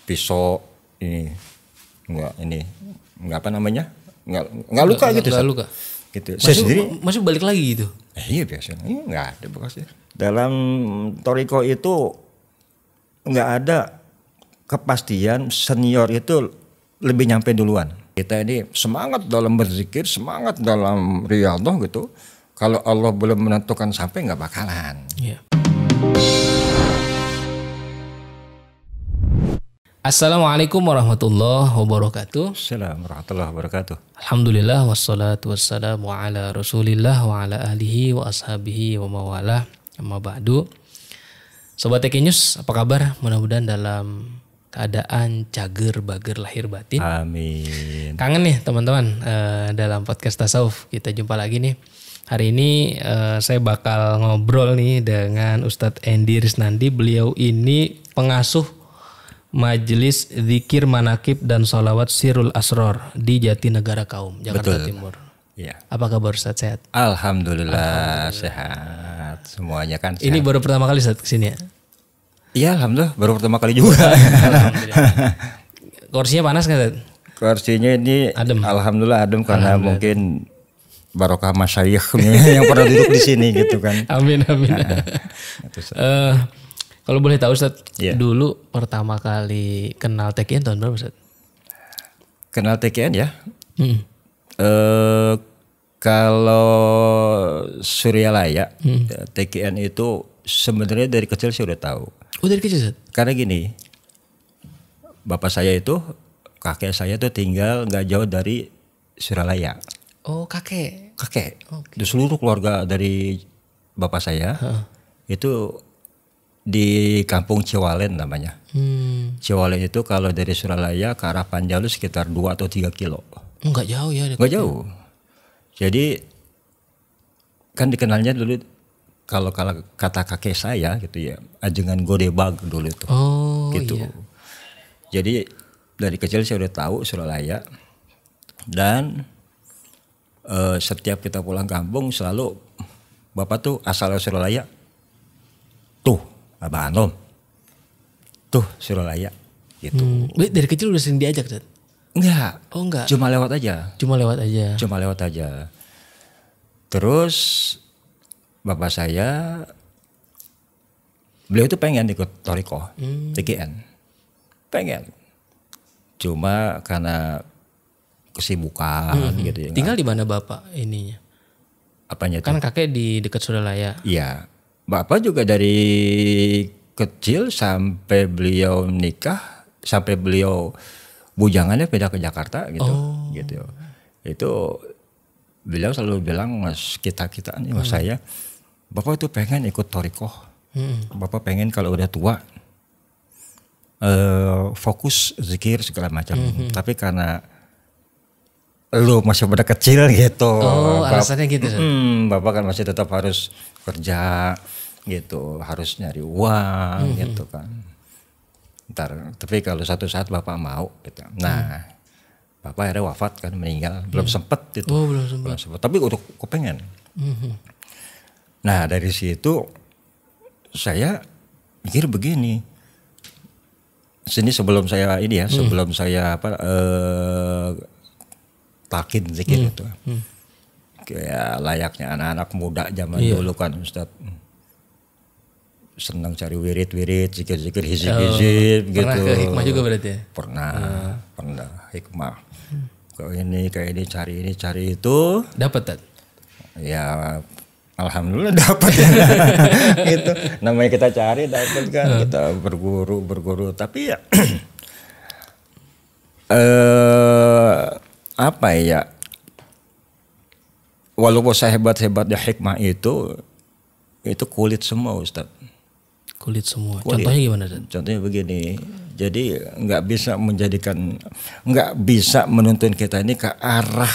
pisau nggak apa namanya nggak luka gitu. Nggak luka. Gitu. Saya sendiri masih balik lagi gitu. Iya biasanya nggak ada bekasnya. Dalam Toriko itu nggak ada kepastian senior itu lebih nyampe duluan. Kita ini semangat dalam berzikir, semangat dalam riyadhah gitu. Kalau Allah belum menentukan sampai nggak bakalan. Iya. Assalamualaikum warahmatullahi wabarakatuh. Assalamualaikum warahmatullahi wabarakatuh. Alhamdulillah wassalatu wassalamu ala rasulillah wa ala alihi wa ashabihi wa mawalah. Amma ba'du. Sobat Teki News, apa kabar? Mudah-mudahan dalam keadaan cager bager lahir batin. Amin. Kangen nih teman-teman, dalam podcast tasawuf kita jumpa lagi nih. Hari ini saya bakal ngobrol nih dengan Ustadz Endi Risnandi. Beliau ini pengasuh Majelis Zikir Manakib dan Sholawat Sirul Asror di Jatinegara Kaum, Jakarta Betul. Timur. Ya. Apa kabar Ustadz, sehat? Alhamdulillah sehat semuanya kan. Ini Sehat. baru pertama kali Ustadz kesini ya? Iya alhamdulillah baru pertama kali juga. Alhamdulillah. Kursinya panas nggak Ustadz? Kursinya ini Adem. alhamdulillah adem karena mungkin barokah masyayikh yang pernah duduk di sini gitu kan. Amin amin. Kalau boleh tahu Ustadz, Iya. dulu pertama kali kenal TKN tahun berapa Ustadz? Kenal TKN ya? Hmm. Kalau Suryalaya, TKN itu sebenarnya dari kecil saya udah tahu. Oh dari kecil Ustadz? Karena gini, bapak saya itu, kakek saya tuh tinggal nggak jauh dari Suryalaya. Oh kakek. Kakek, Oke. di seluruh keluarga dari bapak saya itu di kampung Ciwalen namanya. Ciwalen itu kalau dari Suralaya ke arah Panjalu sekitar 2 atau 3 kilo. Enggak jauh ya? Nggak jauh. Jadi kan dikenalnya dulu kalau kata kakek saya gitu ya, ajengan Godebag dulu itu. Oh Gitu. iya. Jadi dari kecil saya udah tahu Suralaya dan setiap kita pulang kampung selalu bapak tuh asal Suralaya. Tuh Abah Anom. Tuh Suralaya gitu. Dari kecil udah sering diajak Ustadz? Enggak. Oh enggak. Cuma lewat aja. Cuma lewat aja. Cuma lewat aja. Terus bapak saya beliau tuh pengen ikut Toriko, TKN. Pengen. Cuma karena kesibukan gitu ya. Tinggal di mana bapak ininya? Apanya tuh? Kan kakek di dekat Suralaya. Iya. Bapak juga dari kecil sampai beliau nikah, sampai beliau bujangannya pindah ke Jakarta gitu. Gitu. Itu beliau selalu bilang mas kita nih mas saya, bapak itu pengen ikut Toriko. Bapak pengen kalau udah tua fokus zikir segala macam. Tapi karena lu masih pada kecil gitu. Oh alasannya gitu. Bapak kan masih tetap harus kerja gitu, harus nyari uang gitu kan. Ntar, tapi kalau satu saat bapak mau gitu. Nah, bapak akhirnya wafat kan, meninggal, belum sempet itu. Oh belum sempat. Belum sempet, tapi udah kepengen. Nah dari situ saya mikir begini. Sini sebelum saya ini ya, sebelum saya talqin zikir itu. Kayak layaknya anak-anak muda zaman dulu kan Ustaz. Senang cari wirid-wirid, zikir-zikir, hizib-hizib gitu. Pernah ke hikmah juga berarti ya? Pernah hikmah. Kayak ini cari itu. Dapat Tad? Ya alhamdulillah dapat ya. Gitu. Namanya kita cari dapat kan, kita berguru. Tapi ya apa ya? Walaupun sehebat-hebatnya hikmah itu kulit semua Ustaz. Kulit semua. Kulit. Contohnya gimana Tad? Contohnya begini. Jadi nggak bisa menuntun kita ini ke arah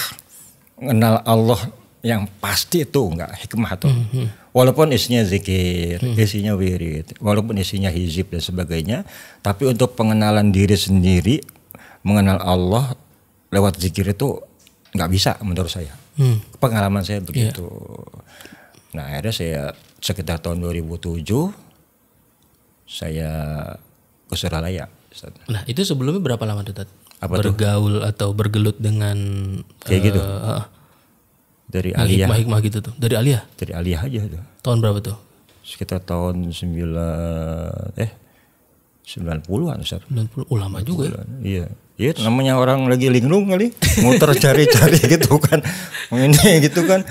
mengenal Allah yang pasti itu nggak hikmah tuh. Walaupun isinya zikir, isinya wirid, walaupun isinya hizib dan sebagainya, tapi untuk pengenalan diri sendiri, mengenal Allah lewat zikir itu nggak bisa menurut saya. Pengalaman saya begitu. Nah akhirnya saya sekitar tahun 2007 saya ke Suralaya. Ustaz. Nah itu sebelumnya berapa lama tuh Tat? Apa tuh? Bergaul atau bergelut dengan Kayak gitu? Dari aliyah. hikmah-hikmah gitu tuh. Dari aliyah? Dari aliyah aja tuh. Tahun berapa tuh? Sekitar tahun 90-an Ustaz. 90, lama juga ya. Iya. Iya namanya orang lagi linglung kali. Muter cari-cari gitu kan. Ini gitu kan.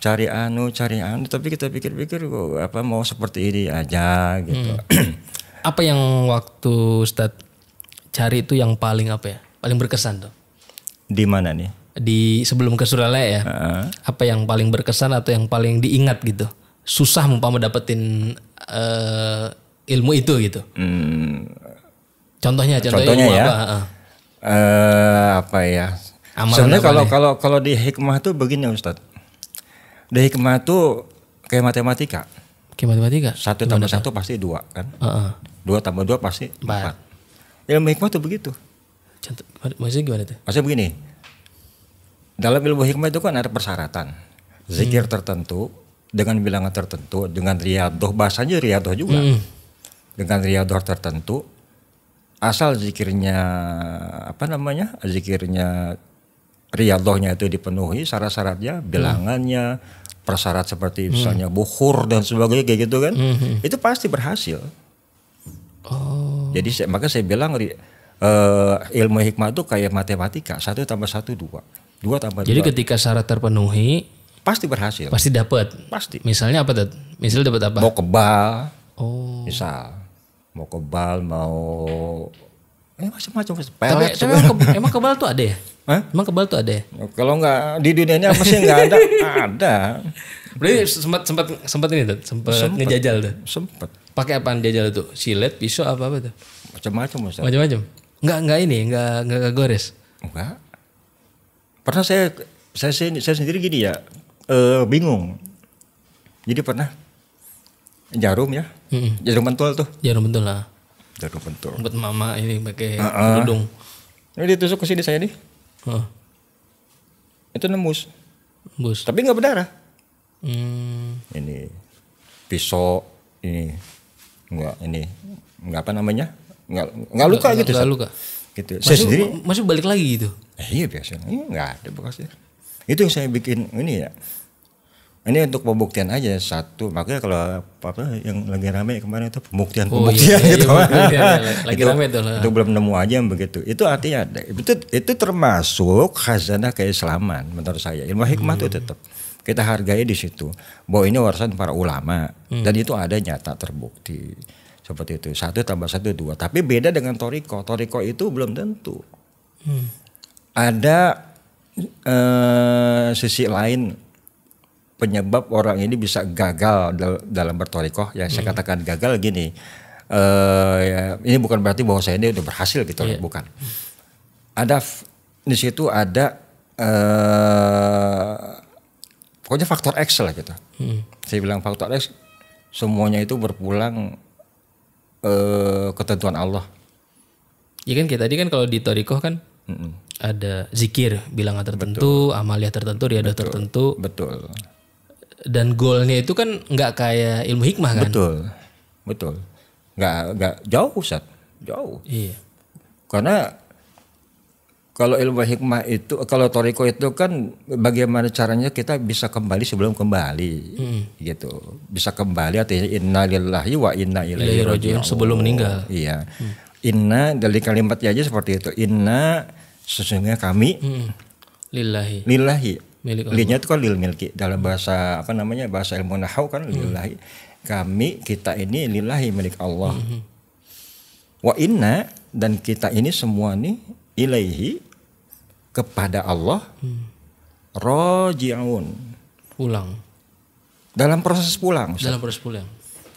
Cari anu. Tapi kita pikir-pikir kok apa mau seperti ini aja gitu. Apa yang waktu Ustadz cari itu yang paling apa ya? Paling berkesan tuh? Di mana nih? Di sebelum ke Suralaya ya. Apa yang paling berkesan atau yang paling diingat gitu? Susah umpama dapetin ilmu itu gitu. Contohnya ilmu ya. apa? Apa ya? Amalan sebenarnya apa kalau di hikmah tuh begini Ustadz. Di hikmah tuh kayak matematika. Kayak matematika? 1 tambah 1 pasti 2 kan? 2 tambah 2 pasti 4. Ilmu hikmah tuh begitu. Contoh, maksudnya gimana tuh? Maksudnya begini. Dalam ilmu hikmah itu kan ada persyaratan. Zikir tertentu dengan bilangan tertentu, dengan riyadhah, bahasanya riyadhah juga. Dengan riyadhah tertentu, asal zikirnya zikirnya riyadhahnya itu dipenuhi syarat-syaratnya, bilangannya, persyarat seperti misalnya bukhur dan sebagainya kayak gitu kan, itu pasti berhasil. Jadi maka saya bilang ilmu hikmah itu kayak matematika, 1 tambah 1 2, 2 tambah 2. Jadi ketika syarat terpenuhi pasti berhasil. Pasti dapat. Pasti. Misalnya apa tuh? Misalnya dapat apa? Mau kebal. Misal Mau kebal, mau macam-macam. Tapi emang kebal tuh ada ya? Hah? Emang kebal tuh ada ya? Kalau nggak di dunia ini apa sih nggak ada? Ada. Berarti sempat ini tuh, sempat ngejajal tuh. Sempet. Pakai apaan jajal tuh? Silet, pisau apa tuh? Macam-macam Ustaz. Macam-macam. Enggak gores. Enggak. Pernah saya sendiri gini ya, bingung. Jadi pernah jarum ya, jarum pentul tuh. Jarum pentul lah. Jarum pentul. Buat mama ini pakai kerudung. Ini ditusuk ke sini saya nih. Itu nembus. Bus. Tapi nggak berdarah. Ini Pisau ini nggak apa namanya, nggak luka gitu. Nggak luka. Gitu. Saya sendiri masih balik lagi gitu. Iya biasanya. Nggak ada bekasnya. Itu yang saya bikin ini ya. Ini untuk pembuktian aja satu. Makanya kalau apa yang lagi rame kemarin itu pembuktian gitu. Lagi rame tuh. Itu belum nemu aja yang begitu. Itu artinya itu termasuk khazanah keislaman menurut saya. Ilmu hikmah itu tetap kita hargai di situ. Bahwa ini warisan para ulama dan itu ada nyata terbukti. Seperti itu. 1 tambah 1 2. Tapi beda dengan toriko. Toriko itu belum tentu. Ada sisi lain penyebab orang ini bisa gagal dalam bertorikoh. Ya saya katakan gagal gini. Ya, ini bukan berarti bahwa saya ini udah berhasil gitu, bukan. Ada di situ ada pokoknya faktor X lah gitu. Saya bilang faktor X semuanya itu berpulang ketentuan Allah. Ya kan kayak tadi kan kalau di torikoh kan ada zikir bilangan tertentu, amalia tertentu, riadah tertentu. Betul. Dan goalnya itu kan nggak kayak ilmu hikmah kan? Betul. Nggak jauh Ustaz, jauh. Iya. Karena kalau ilmu hikmah itu, kalau toriko itu kan bagaimana caranya kita bisa kembali sebelum kembali, gitu. Bisa kembali artinya inna lillahi wa inna ilaihi raji'un sebelum meninggal. Iya. Inna dari kalimatnya aja seperti itu. Inna sesungguhnya kami lillahi. Linya itu kan lil milki dalam bahasa bahasa ilmu nahwu kan lillahi. Kami kita ini lillahi milik Allah. Wa inna dan kita ini semua nih ilaihi kepada Allah raji'un. Pulang. Dalam proses pulang.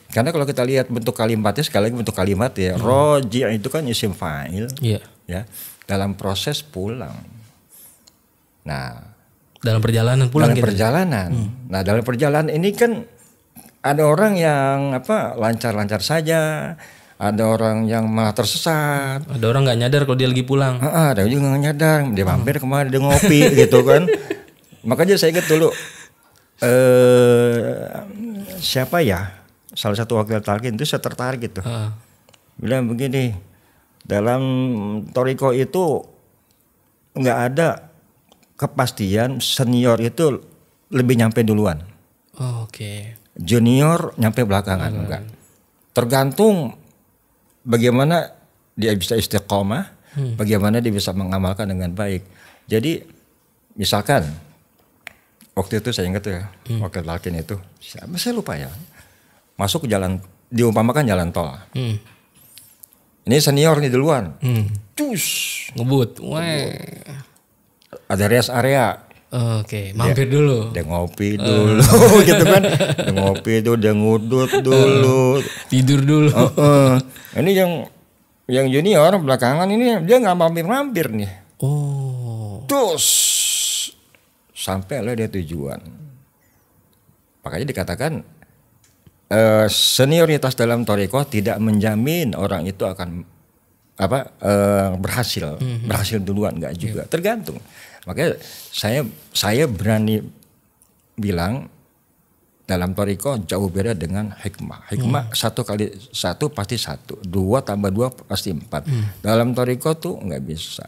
Karena kalau kita lihat bentuk kalimatnya sekali lagi bentuk kalimat ya raji' itu kan isim fa'il. Iya. Ya. Dalam proses pulang. Nah, dalam perjalanan pulang dalam gitu. Perjalanan. Nah, dalam perjalanan ini kan ada orang yang lancar-lancar saja, ada orang yang malah tersesat, ada orang nggak nyadar kalau dia lagi pulang. Ada juga nggak nyadar, dia mampir kemana dia ngopi gitu kan. Makanya saya ingat dulu siapa ya, salah satu wakil talqin itu saya tertarik gitu. Bilang begini, Dalam Toriko itu nggak ada kepastian senior itu lebih nyampe duluan. Oke. Junior nyampe belakangan enggak. Tergantung bagaimana dia bisa istiqomah, bagaimana dia bisa mengamalkan dengan baik. Jadi misalkan waktu itu saya ingat ya, waktu talqin itu, saya lupa ya. Masuk ke jalan, diumpamakan jalan tol. Ini senior nih duluan. Cus, Ngebut. Wah. ada rest area. Oke, mampir dulu. Dia ngopi dulu gitu kan. Dia ngopi dulu, dia ngudut dulu. Tidur dulu. Ini yang junior belakangan ini dia nggak mampir-mampir nih. Oh. Terus sampai lah dia tujuan. Makanya dikatakan senioritas dalam Toriko tidak menjamin orang itu akan berhasil duluan, nggak juga, tergantung. Makanya saya berani bilang dalam Toriko jauh beda dengan hikmah. Hikmah 1 kali 1 pasti 1, 2 tambah 2 pasti 4. Dalam Toriko tuh nggak bisa.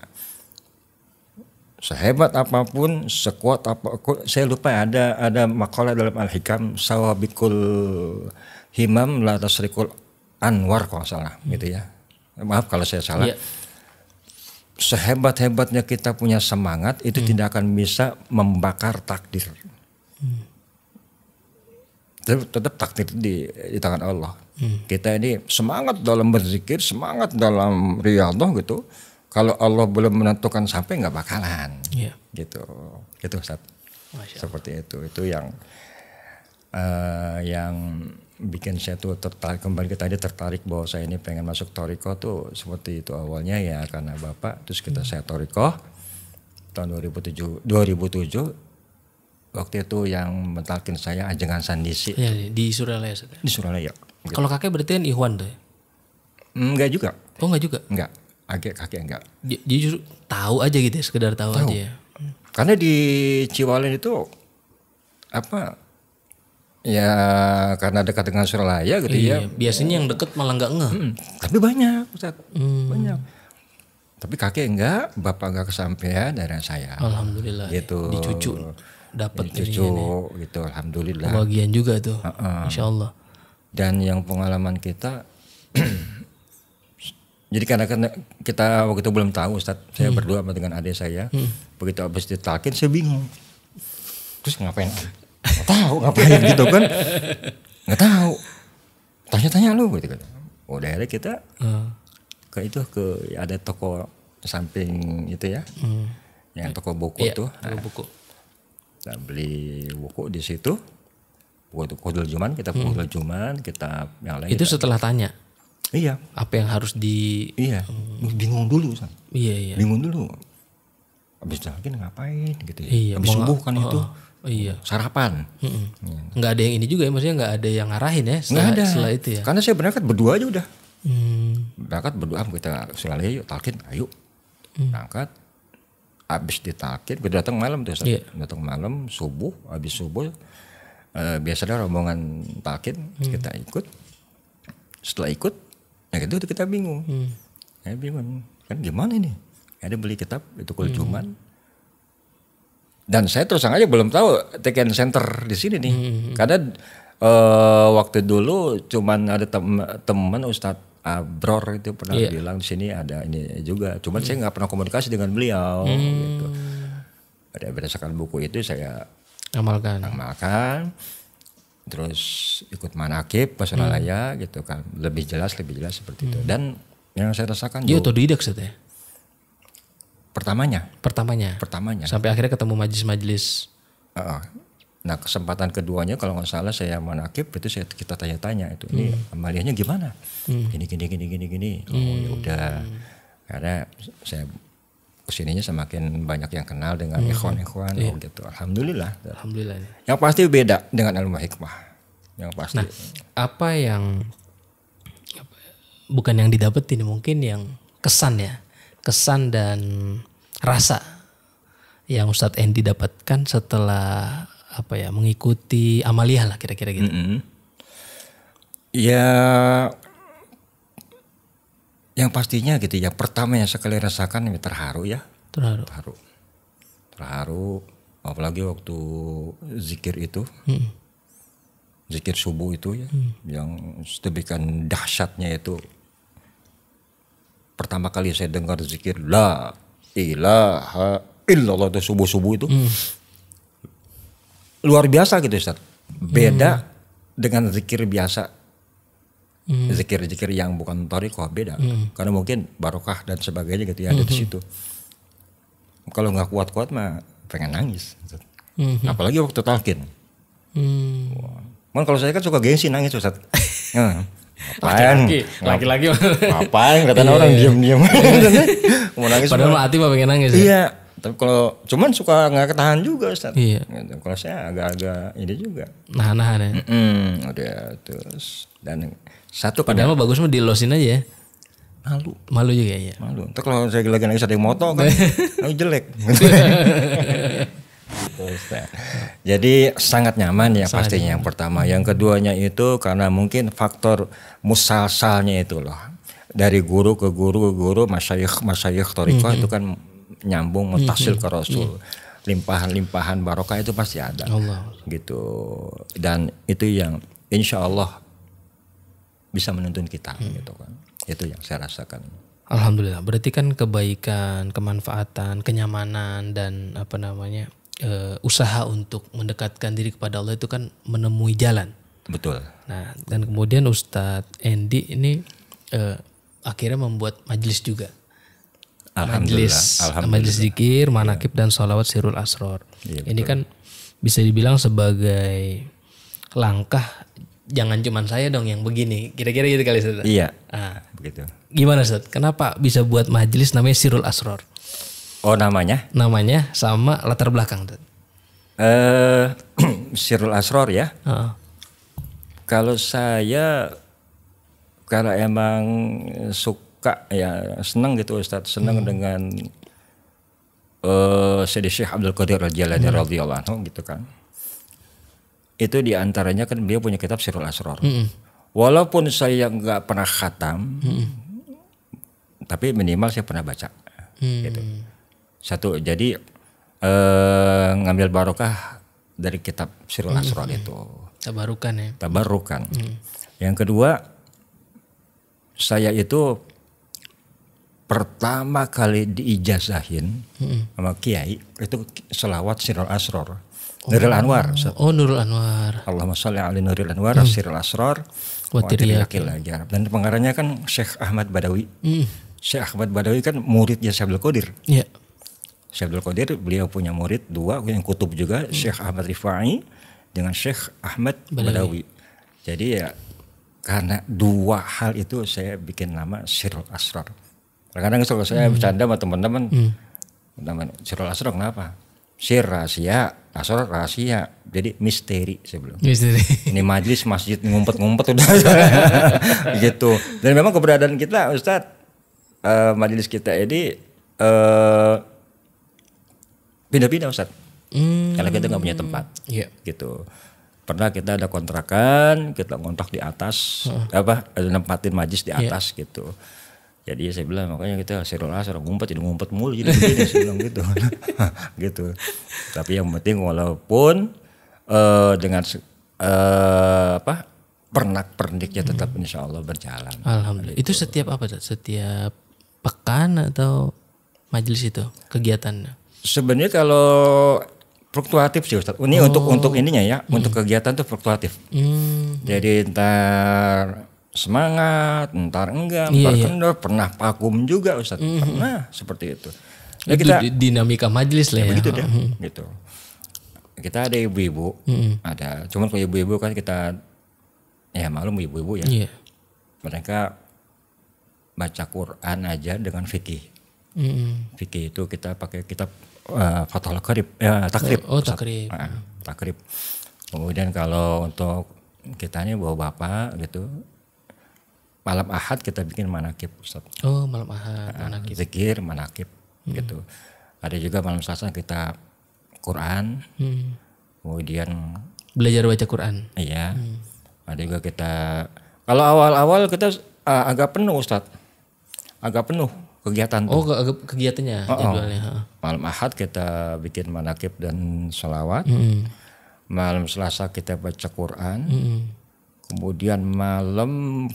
Sehebat apapun, sekuat apapun, saya lupa ada makalah dalam Al-Hikam, sawabikul himam la tasrikul anwar kalau salah gitu ya. Maaf kalau saya salah. Yeah. Sehebat-hebatnya kita punya semangat itu tidak akan bisa membakar takdir. Tetap takdir di tangan Allah. Kita ini semangat dalam berzikir, semangat dalam riyadhah gitu. Kalau Allah belum menentukan sampai nggak bakalan. Yeah. Gitu Ustaz. Seperti itu yang bikin saya tuh tertarik, kembali ke tadi tertarik bahwa saya ini pengen masuk Toriko tuh seperti itu awalnya ya, karena Bapak. Terus saya Toriko tahun 2007 waktu itu yang mentalkin saya Ajengan Sandisi ya, di Suralaya. Di Suralaya gitu. Kalau kakek berarti kan Ikhwan tuh? Enggak juga. Oh enggak juga? Enggak, kakek enggak. Dia justru tahu aja gitu ya, sekedar tahu aja ya. Karena di Ciwalen itu ya karena dekat dengan Suralaya gitu ya. Biasanya yang deket malah nggak ngeh. Tapi banyak Ustaz, banyak. Tapi kakek enggak, bapak enggak kesampaian dari saya. Alhamdulillah. Gitu. Di cucu dapat cucu gitu, alhamdulillah. Kebahagiaan juga tuh, insya Allah. Dan yang pengalaman kita, jadi karena kita waktu itu belum tahu Ustaz, saya berdua dengan adik saya, begitu habis ditalkin saya bingung. Terus ngapain? Nggak tahu ngapain gitu kan, nggak tahu, tanya-tanya lu gitu kan. Udah akhirnya kita ke ada toko samping itu ya, yang toko buku tuh, buku. Kita beli buku di situ, buku Khodul Juman, kita Khodul Juman, kita yang lain. Itu setelah tanya. Iya. Apa yang harus bingung dulu San. Iya. Bingung dulu. Habis lagi ngapain gitu ya. Iya, habis subuh kan itu. Iya. Sarapan. Nggak ada yang ini juga ya, maksudnya nggak ada yang ngarahin ya setelah itu ya. Karena saya berangkat berdua aja udah. Berangkat berdua, kita Suralaya yuk talqin, ayo. Berangkat. Habis ditalqin, kita datang malam tuh. Datang malam, subuh, habis subuh. Biasanya rombongan talqin, kita ikut. Setelah ikut, ya gitu kita bingung. Bingung, kan gimana ini? Ada beli kitab, itu Khodul Juman. Dan saya terus aja belum tahu Teken Center di sini nih, karena waktu dulu cuman ada teman Ustadz Abror itu pernah bilang di sini ada ini juga, cuman saya nggak pernah komunikasi dengan beliau. Gitu. Ada berdasarkan buku itu saya amalkan, terus ikut manakib pas Suralaya gitu kan, lebih jelas seperti itu. Dan yang saya rasakan dia otodidak ya. Pertamanya. Sampai akhirnya ketemu majelis-majelis. Nah kesempatan keduanya kalau nggak salah saya manakib itu kita tanya-tanya itu ini amaliyahnya gimana? Gini. Oh ya udah. Karena saya kesininya semakin banyak yang kenal dengan ikhwan-ikhwan gitu. Alhamdulillah. Yang pasti beda dengan ilmu hikmah. Yang pasti. Nah, apa yang bukan yang didapetin, mungkin yang kesan dan rasa yang Ustadz Endi dapatkan setelah mengikuti amaliyah lah kira-kira gitu. Ya Yang pastinya gitu ya, pertama yang sekali rasakan ini terharu ya. Terharu. Apalagi waktu zikir itu. Zikir subuh itu ya. Yang sedemikian dahsyatnya itu. Pertama kali saya dengar zikir la ilaha illallah itu subuh-subuh itu. Luar biasa gitu Ustaz. Beda dengan zikir biasa. Zikir-zikir yang bukan thariqah beda. Karena mungkin barokah dan sebagainya gitu ya ada di situ. Kalau nggak kuat-kuat mah pengen nangis. Apalagi waktu talqin. Kalau saya kan suka gengsi nangis Ustaz. Laki-laki ngapain katanya orang diam-diam. Mau nangis padahal hati mah pengen nangis. Iya. Tapi kalau cuman suka nggak ketahan juga Ustaz. Iya. Kalau saya agak-agak ini juga. Nahan-nahan ya. Udah terus dan satu padahal mah bagus mah dilosin aja ya. Malu juga ya. Malu. Entar kalau saya lagi nangis ada yang moto kan, jelek. Jadi sangat nyaman ya pastinya yang pertama. Yang keduanya itu karena mungkin faktor musalsalnya itu loh. Dari guru ke guru, masyayikh thariqah itu kan nyambung mutasil ke Rasul. Limpahan-limpahan barokah itu pasti ada. Allah. Gitu. Dan itu yang insya Allah bisa menuntun kita gitu kan. Itu yang saya rasakan. Alhamdulillah. Berarti kan kebaikan, kemanfaatan, kenyamanan dan usaha untuk mendekatkan diri kepada Allah itu kan menemui jalan. Betul. Nah, dan kemudian Ustadz Endi ini akhirnya membuat majelis juga. Majelis zikir, manakib dan sholawat sirul asror. Ya, ini kan bisa dibilang sebagai langkah. Jangan cuman saya dong yang begini. Kira-kira gitu kali Ustaz. Iya. Begitu. Gimana Ustaz? Kenapa bisa buat majelis namanya Sirul Asror? Oh namanya? Namanya sama latar belakang Ustaz. Sirul Asror ya. Kalau saya kalau emang suka ya senang gitu Ustaz. Senang dengan Sayyidi Syekh Abdul Qadir radhiyallahu anhu gitu kan. Itu diantaranya kan beliau punya kitab Sirul Asror. Walaupun saya nggak pernah khatam, tapi minimal saya pernah baca. Gitu. Satu, jadi ngambil barokah dari kitab Sirul Asror itu. Tabarukan ya. Tabarukan. Yang kedua, saya itu pertama kali diijazahin sama kiai itu selawat Sirul Asror. Nurul Anwar. Nurul Anwar. Allahumma sholli ala Nurul Anwar, Sirul Asror, wa tiriyakil ajar. Dan pengarangnya kan Syekh Ahmad Badawi. Syekh Ahmad Badawi kan muridnya Syekh Abdul Qadir. Iya. Syekh Abdul Qadir beliau punya murid dua yang kutub juga, Syekh Ahmad Rifai dengan Syekh Ahmad Badawi. Jadi ya karena dua hal itu saya bikin nama Sirul Asror. Kadang-kadang kalau saya bercanda sama teman-teman, Sirul Asror kenapa? Sir rahasia, Asror rahasia, jadi misteri sebelum. Ini majelis masjid ngumpet-ngumpet udah gitu. Dan memang keberadaan kita Ustadz, majelis kita ini pindah-pindah Ustadz. Karena kita nggak punya tempat, gitu. Pernah kita ada kontrakan, kita ngontrak di atas, nempatin majelis di atas gitu. Jadi saya bilang makanya kita Sirul Asror ngumpet mulu jadi begini saya bilang gitu. Gitu. Tapi yang penting walaupun dengan pernak-perniknya tetap insya Allah berjalan. Alhamdulillah. Gitu. Itu setiap apa tuh? Setiap pekan atau majelis itu kegiatannya? Sebenarnya kalau fluktuatif sih Ustaz. Ini untuk ininya ya, untuk kegiatan tuh fluktuatif. Jadi ntar semangat, ntar enggak, kendor, pernah vakum juga Ustaz, pernah seperti itu. Ya, kita dinamika majelis lah ya. Begitu deh, gitu. Kita ada ibu-ibu, ada. Cuman kalau ibu-ibu kan kita, ya maklum ibu-ibu ya. Mereka baca Quran aja dengan fikih. Fikih itu kita pakai kitab Fathul Qarib, takrib. Takrib. Kemudian kalau untuk kitanya bawa bapak gitu. Malam Ahad kita bikin manakib Ustaz. Malam Ahad manakib. Zikir manakib gitu. Ada juga malam Selasa kita Quran. Kemudian belajar baca Quran. Iya. Ada juga kita kalau awal-awal kita agak penuh Ustaz. agak penuh kegiatan Oh, tuh. kegiatannya jadwalnya. Malam Ahad kita bikin manakib dan salawat. Malam Selasa kita baca Quran. Kemudian malam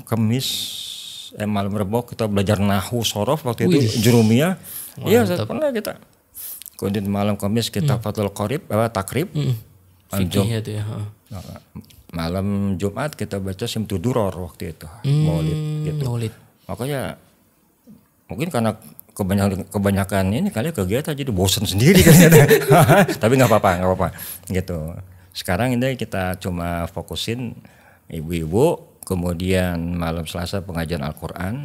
malam Rebo kita belajar nahu sorof waktu itu jurumiyah. Iya, pernah kita. Kemudian malam Kamis kita Fathul Qorib, takrib. Fikih itu ya. Malam Jumat kita baca Simtuduror waktu itu, Maulid gitu. Maulid. Makanya mungkin karena kebanyakan ini kali kegiatan jadi bosan sendiri kan. Tapi nggak apa-apa gitu. Sekarang ini kita cuma fokusin ibu-ibu, kemudian malam Selasa pengajian Al-Quran,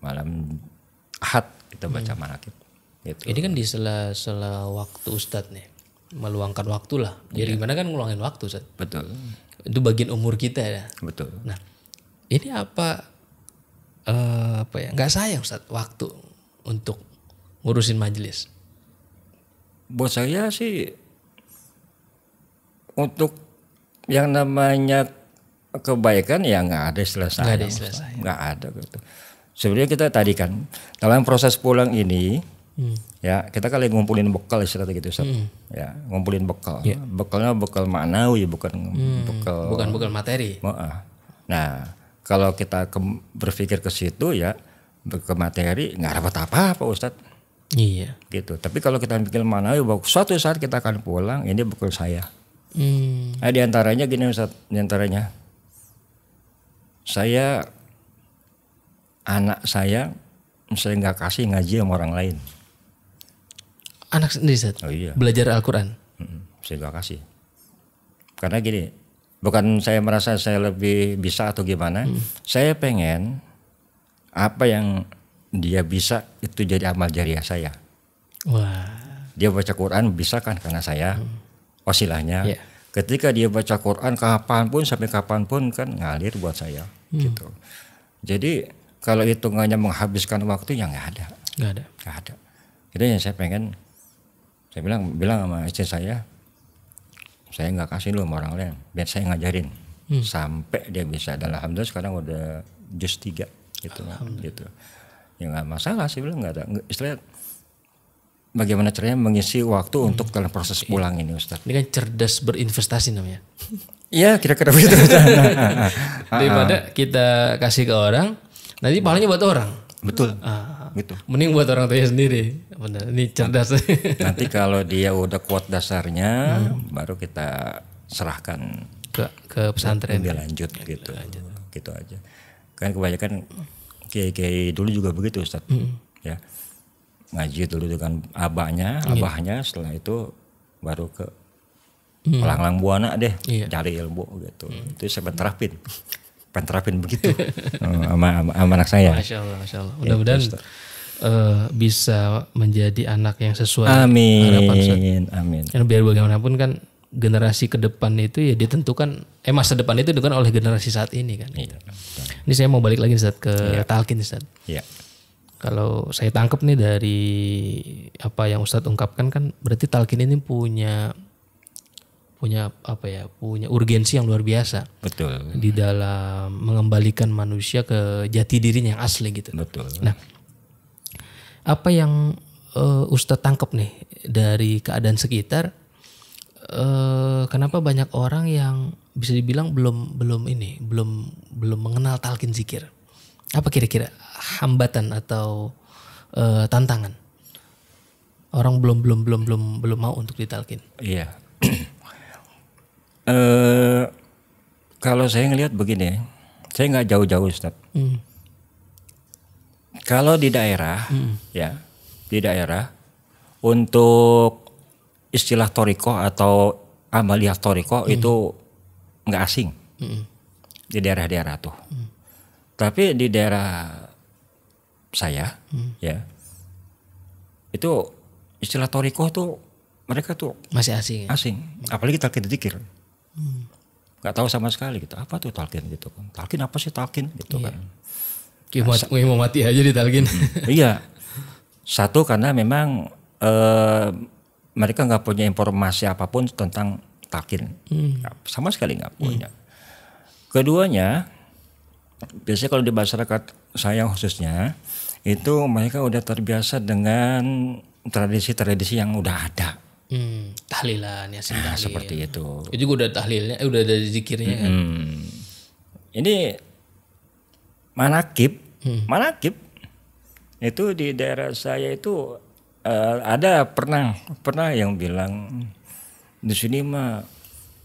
malam Ahad kita baca manakib. Gitu. Ini kan di sela waktu Ustadz nih, meluangkan waktu lah. Jadi gimana kan ngeluangin waktu Ustadz? Betul. Itu bagian umur kita ya. Betul. Nah, ini apa ya? Nggak sayang Ustadz waktu untuk ngurusin majelis? Buat saya sih untuk yang namanya kebaikan ya nggak ada istilah sayang. Nggak ada gitu. Sebenarnya kita tadi kan dalam proses pulang ini ya kita kali ngumpulin bekal istilahnya gitu Ustaz. Ya, ngumpulin bekal. Bekalnya bekal maknawi bukan bekal materi. Nah, kalau kita berpikir ke situ ya ke materi nggak dapat apa-apa Ustaz. Iya. Gitu. Tapi kalau kita pikir maknawi bahwa suatu saat kita akan pulang, ini bekal saya. Nah, di antaranya gini Ustaz, di antaranya anak saya nggak kasih ngaji sama orang lain. Anak sendiri Ustaz? Oh iya. Belajar Al-Quran? Saya nggak kasih. Karena gini, bukan saya merasa saya lebih bisa atau gimana. Saya pengen apa yang dia bisa itu jadi amal jariah saya. Wah. Dia baca Quran bisa kan karena saya wasilahnya. Ketika dia baca Quran kapanpun sampai kapanpun kan ngalir buat saya. Gitu. Jadi kalau hitungannya menghabiskan waktu ya nggak ada. Itu yang saya pengen. Saya bilang sama istri saya nggak kasih lu sama orang lain, biar saya ngajarin sampai dia bisa. Dan alhamdulillah sekarang udah juz 3 gitu. Ya nggak masalah sih, bilang nggak ada. Istilah bagaimana caranya mengisi waktu untuk dalam proses pulang ini Ustaz. Ini kan cerdas berinvestasi namanya. Iya kira-kira begitu. Daripada kita kasih ke orang, nanti pahalanya buat orang. Betul. Gitu. Mending buat orang tuanya sendiri. Benar. Ini cerdas. Nanti kalau dia udah kuat dasarnya, baru kita serahkan ke pesantren. Dia lanjut gitu. Gitu aja. Kan kebanyakan kiai-kiai dulu juga begitu Ustaz. Ya. Ngaji dulu dengan abahnya, setelah itu baru ke Lang Buana deh, cari ilmu gitu. Itu saya terapin begitu sama anak saya. Masya Allah. Mudah-mudahan bisa menjadi anak yang sesuai harapan. Amin. Karena biar bagaimanapun kan generasi ke depan itu ya ditentukan, masa depan itu ditentukan oleh generasi saat ini kan. Iya. Ini saya mau balik lagi Ustaz ke talqin Ustaz. Iya. Kalau saya tangkap nih dari apa yang Ustadz ungkapkan kan berarti talqin ini punya urgensi yang luar biasa. Betul. Di dalam mengembalikan manusia ke jati dirinya yang asli gitu. Betul. Nah, apa yang Ustadz tangkap nih dari keadaan sekitar, kenapa banyak orang yang bisa dibilang belum mengenal talqin zikir? Apa kira-kira hambatan atau tantangan orang belum mau untuk ditalqin? Iya. Kalau saya ngelihat begini, saya nggak jauh-jauh Ustaz. Kalau di daerah, di daerah untuk istilah toriko atau amaliyah toriko itu nggak asing di daerah-daerah tuh. Tapi di daerah saya, ya itu istilah toriko tuh mereka tuh masih asing. Asing, apalagi talqin zikir. Gak tahu sama sekali gitu. Apa tuh talqin gitu kan? Talqin apa sih talqin gitu kan? Mau mati aja di talqin. Iya. Satu karena memang mereka nggak punya informasi apapun tentang talqin. Sama sekali nggak punya. Keduanya, biasanya kalau di masyarakat saya khususnya itu mereka udah terbiasa dengan tradisi-tradisi yang udah ada. Tahlilan, yasin tahlil. Seperti itu. Itu juga udah tahlilnya, udah ada zikirnya kan. Ini manakib itu di daerah saya itu ada pernah yang bilang di sini mah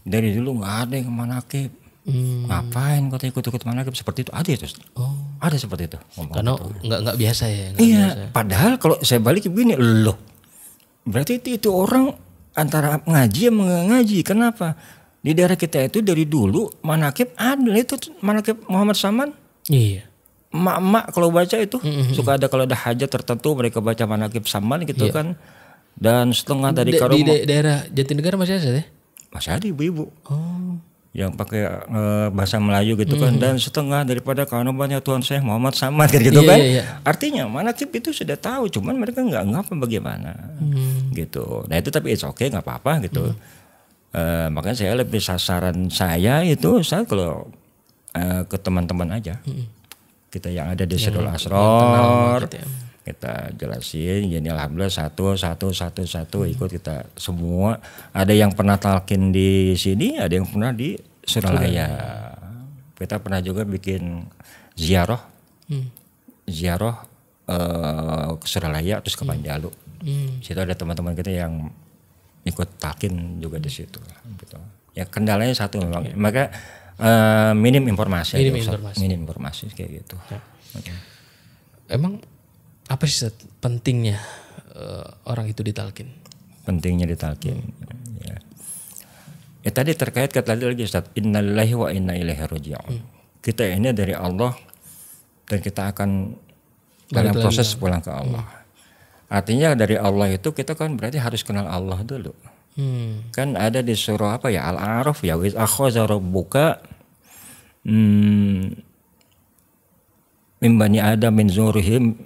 dari dulu nggak ada yang manakib. Ngapain kau ikut-ikut manakib seperti itu? Ada itu. Ada seperti itu. Karena nggak biasa ya. Iya. Biasa. Padahal kalau saya balik begini, loh, berarti itu orang antara ngaji sama nggak ngaji. Kenapa? Di daerah kita itu dari dulu manakib ada itu manakib Muhammad Saman. Iya. Emak-emak kalau baca itu suka ada kalau ada hajat tertentu mereka baca manakib Saman gitu kan. Dan setengah dari di daerah Jatinegara masih ada ya? Masih ada ibu-ibu. Yang pakai bahasa Melayu gitu kan, dan setengah daripada kanubannya Tuhan saya Muhammad Samad gitu kan. Artinya manakib itu sudah tahu, cuman mereka nggak ngapa bagaimana gitu. Nah itu tapi it's okay, nggak apa-apa gitu. Makanya saya lebih sasaran saya itu saat kalau ke teman-teman aja, kita yang ada di Sirul Asror, kita jelasin, jadi alhamdulillah satu ikut kita semua. Ada yang pernah talqin di sini, ada yang pernah di Suralaya. Kita pernah juga bikin ziarah ke Suralaya terus ke Panjalu. Situ ada teman-teman kita yang ikut talqin juga di situ. Gitu. Ya kendalanya satu memang, maka minim informasi kayak gitu. Ya. Emang apa sih pentingnya orang itu ditalqin? Pentingnya ditalqin. Ya tadi terkait kata tadi lagi Ustaz, innalillahi wa inna ilaihi raji'un. Kita ini dari Allah dan kita akan dalam proses pulang ke Allah. Artinya dari Allah itu kita kan berarti harus kenal Allah dulu. Kan ada di surah apa ya, Al-A'raf ya, wa akhadha rabbuka min bani adam min zurihim,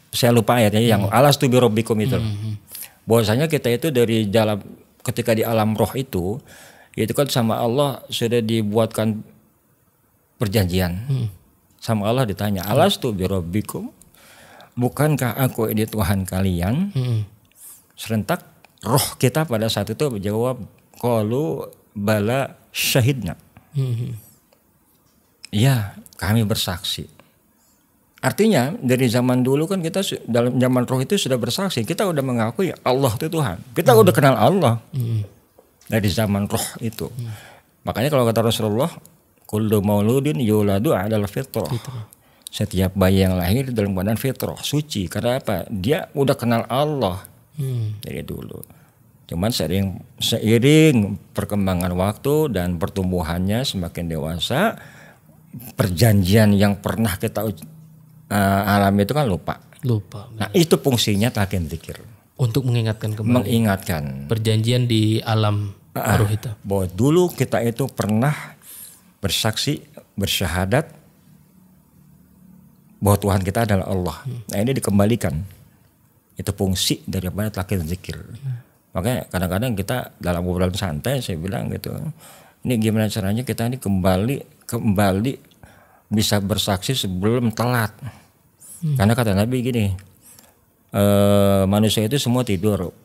saya lupa ayatnya yang alastu bi rabbikum itu. Bahwasanya kita itu dari dalam ketika di alam roh itu kan sama Allah sudah dibuatkan perjanjian. Sama Allah ditanya, alastu bi rabbikum, bukankah aku ini Tuhan kalian? Serentak roh kita pada saat itu menjawab, qalu bala syahidna. Iya, kami bersaksi. Artinya dari zaman dulu kan kita dalam zaman roh itu sudah bersaksi, kita udah mengakui Allah itu Tuhan. Kita udah kenal Allah dari zaman roh itu. Makanya kalau kata Rasulullah, kullu mauludin yuladu a'lal fitrah. Setiap bayi yang lahir dalam keadaan fitrah, suci. Karena apa? Dia udah kenal Allah dari dulu. Cuman seiring perkembangan waktu dan pertumbuhannya semakin dewasa, perjanjian yang pernah kita alami itu kan lupa. Nah itu fungsinya talqin zikir. Untuk mengingatkan kembali. Mengingatkan. Perjanjian di alam baruh itu. Bahwa dulu kita itu pernah bersaksi, bersyahadat bahwa Tuhan kita adalah Allah. Nah ini dikembalikan. Itu fungsi daripada talqin zikir. Makanya kadang-kadang kita dalam obrolan santai saya bilang gitu. Ini gimana caranya kita ini kembali bisa bersaksi sebelum telat. Karena kata Nabi gini, manusia itu semua tidur.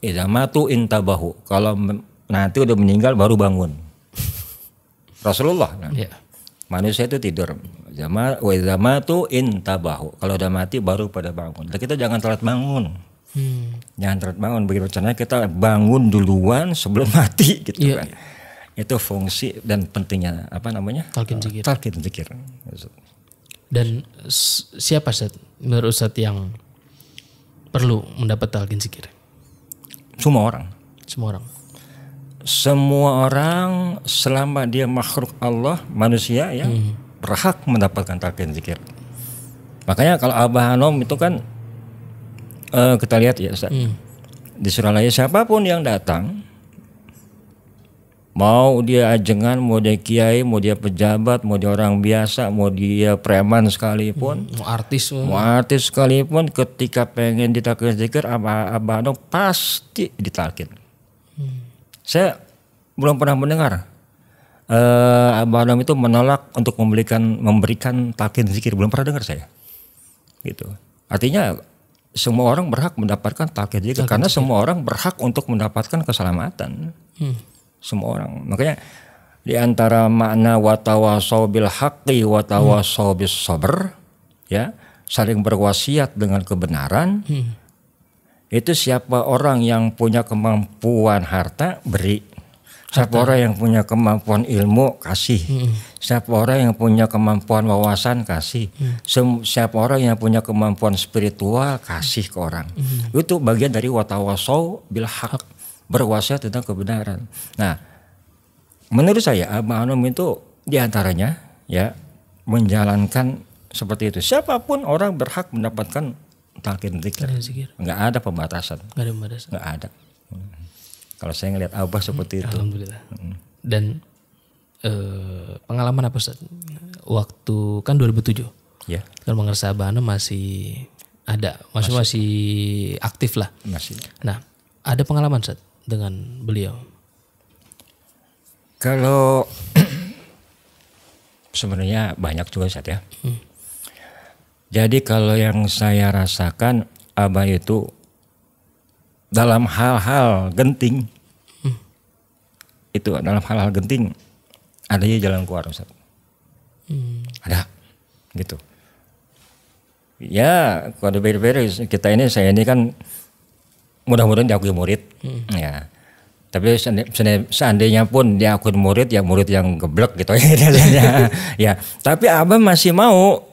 Idza matu intabahu. Kalau nanti udah meninggal baru bangun. Rasulullah. Manusia itu tidur. Wa idza matu intabahu. Kalau udah mati baru pada bangun. Dan kita jangan telat bangun. Jangan telat bangun. Begitu caranya kita bangun duluan sebelum mati gitu kan. Itu fungsi dan pentingnya talqin zikir. Dan siapa Ustaz menurut Ustaz yang perlu mendapat talqin zikir? Semua orang. Semua orang selama dia makhluk Allah, manusia yang berhak mendapatkan talqin zikir. Makanya kalau Abah Hanom itu kan kita lihat ya Ustaz, di Suralaya siapapun yang datang, mau dia ajengan, mau dia kiai, mau dia pejabat, mau dia orang biasa, mau dia preman sekalipun, mau artis sekalipun, ketika pengen ditalqin zikir Abah Hanom pasti ditalqin. Saya belum pernah mendengar Abah Anam itu menolak untuk memberikan talqin zikir, belum pernah dengar saya. Gitu. Artinya semua orang berhak mendapatkan talqin zikir karena semua orang berhak untuk mendapatkan keselamatan. Semua orang. Makanya di antara makna watawasau bil haqqi watawasau bis sabr, ya, saling berwasiat dengan kebenaran. Itu siapa orang yang punya kemampuan harta, beri. Siapa orang yang punya kemampuan ilmu, kasih. Siapa orang yang punya kemampuan wawasan, kasih. Siapa orang yang punya kemampuan spiritual, kasih ke orang. Itu bagian dari watawasau bil haq, berwasiat tentang kebenaran. Nah, menurut saya Abah Anam itu diantaranya ya menjalankan seperti itu. Siapapun orang berhak mendapatkan talqin zikir. Enggak ada pembatasan. Enggak ada. Kalau saya ngelihat Abah seperti itu. Alhamdulillah. Dan pengalaman apa Ustaz? Waktu kan 2007. Ya. Kan mengerasa Abah Anam masih ada, masih aktif lah. Masih. Nah, ada pengalaman Ustaz dengan beliau? Kalau sebenarnya banyak juga Ustaz ya. Jadi kalau yang saya rasakan Abah itu dalam hal-hal genting, itu dalam hal-hal genting adanya jalan keluar Ustaz. Ada gitu. Ya kalau beres saya ini kan mudah-mudahan diakui murid, ya. Tapi seandainya pun diakui murid, ya murid yang geblek gitu ya. Ya, tapi Abah masih mau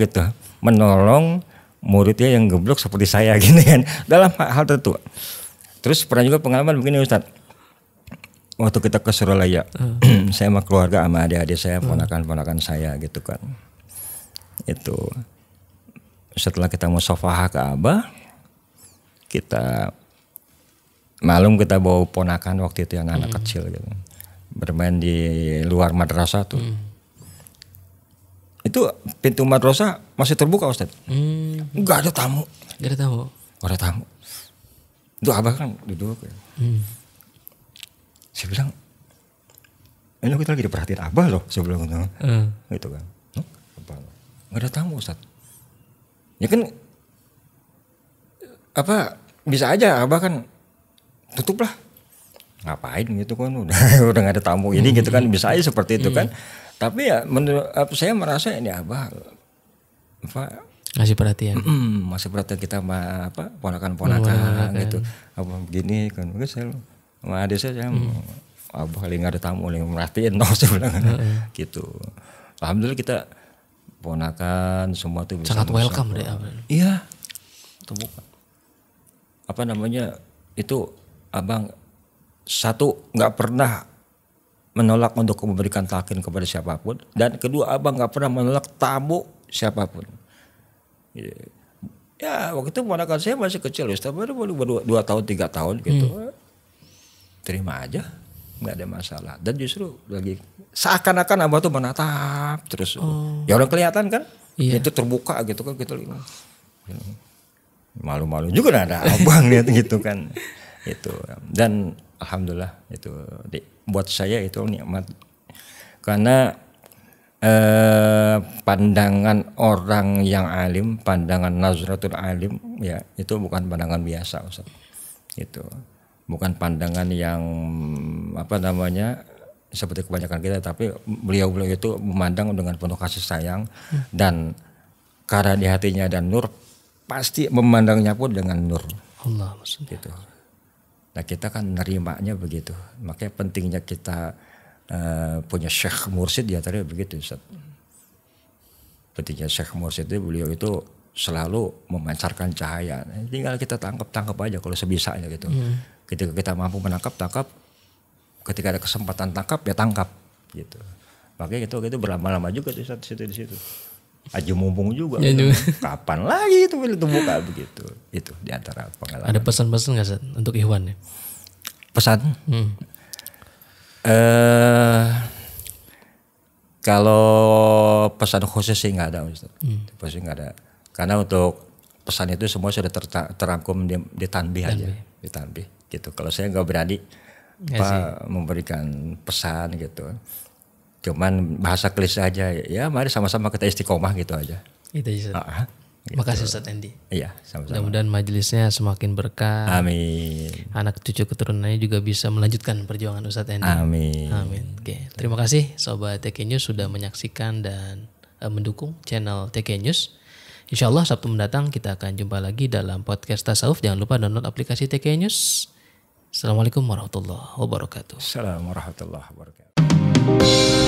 gitu menolong muridnya yang geblek seperti saya gini kan dalam hal tertentu. Terus pernah juga pengalaman begini Ustaz. Waktu kita ke Suralaya, saya sama keluarga sama adik-adik saya, ponakan-ponakan saya gitu kan. Itu setelah kita musafahah ke Abah, kita bawa ponakan waktu itu yang anak kecil gitu, bermain di luar madrasah tuh. Itu pintu madrasah masih terbuka Ustaz. Enggak ada tamu. Gak ada tamu. Itu Abah kan duduk. Saya bilang, ini kita lagi diperhatiin Abah loh. Saya bilang gitu kan. Enggak ada tamu Ustaz. Ya kan bisa aja Abah kan tutup lah. Ngapain gitu kan udah gak ada tamu ini gitu kan, bisa aja seperti itu kan. Tapi ya menurut saya merasa ini Abah ngasih perhatian. Masih perhatian kita sama ponakan-ponakan gitu. Apa begini kan. Saya sama adik saya Abah lagi gak ada tamu, lagi merhatiin saya bilang gitu. Alhamdulillah kita ponakan semua tuh bisa sangat welcome deh Abah. Iya. Terbuka. Itu Abang satu nggak pernah menolak untuk memberikan talqin kepada siapapun, dan kedua Abang nggak pernah menolak tamu siapapun. Ya waktu itu ponakan saya masih kecil, baru 2 tahun 3 tahun gitu, terima aja, nggak ada masalah. Dan justru lagi seakan-akan Abah tuh menatap terus, ya orang kelihatan kan, itu terbuka gitu kan, kita malu-malu juga ada Abang lihat gitu kan. Itu dan alhamdulillah itu buat saya itu nikmat karena pandangan orang yang alim, pandangan nazratul alim ya itu bukan pandangan biasa Ustaz. Itu bukan pandangan yang seperti kebanyakan kita, tapi beliau itu memandang dengan penuh kasih sayang dan karena di hatinya ada nur, pasti memandangnya pun dengan nur. Allah maksudnya. Gitu. Nah kita kan nerimanya begitu, makanya pentingnya kita punya Syekh Mursyid di antaranya begitu Ustaz. Pentingnya Syekh Mursyid itu beliau itu selalu memancarkan cahaya, tinggal kita tangkap aja kalau sebisanya gitu. Ketika kita mampu menangkap, tangkap. Ketika ada kesempatan tangkap gitu. Makanya itu berlama-lama juga di situ. Aja mumpung juga. Kapan lagi itu buka begitu. Itu diantara pengalaman. Ada pesan-pesan nggak Ustaz untuk Ikhwan ya? Pesan? Kalau pesan khusus sih nggak ada Ustaz. Pasti nggak ada. Karena untuk pesan itu semua sudah terangkum di tanbih aja. Di tanbih gitu. Kalau saya nggak berani memberikan pesan gitu. Cuman bahasa klise aja ya, mari sama-sama kita istiqomah gitu aja. Itu Ustaz. Gitu. Makasih Ustaz Endi. Iya, sama-sama. Mudah-mudahan majelisnya semakin berkah. Amin. Anak cucu keturunannya juga bisa melanjutkan perjuangan Ustaz Endi. Amin. Oke, terima kasih Sobat TK News sudah menyaksikan dan mendukung channel TK News. Insya Allah Sabtu mendatang kita akan jumpa lagi dalam podcast Tasawuf. Jangan lupa download aplikasi TK News. Assalamualaikum warahmatullahi wabarakatuh. Assalamualaikum warahmatullahi wabarakatuh.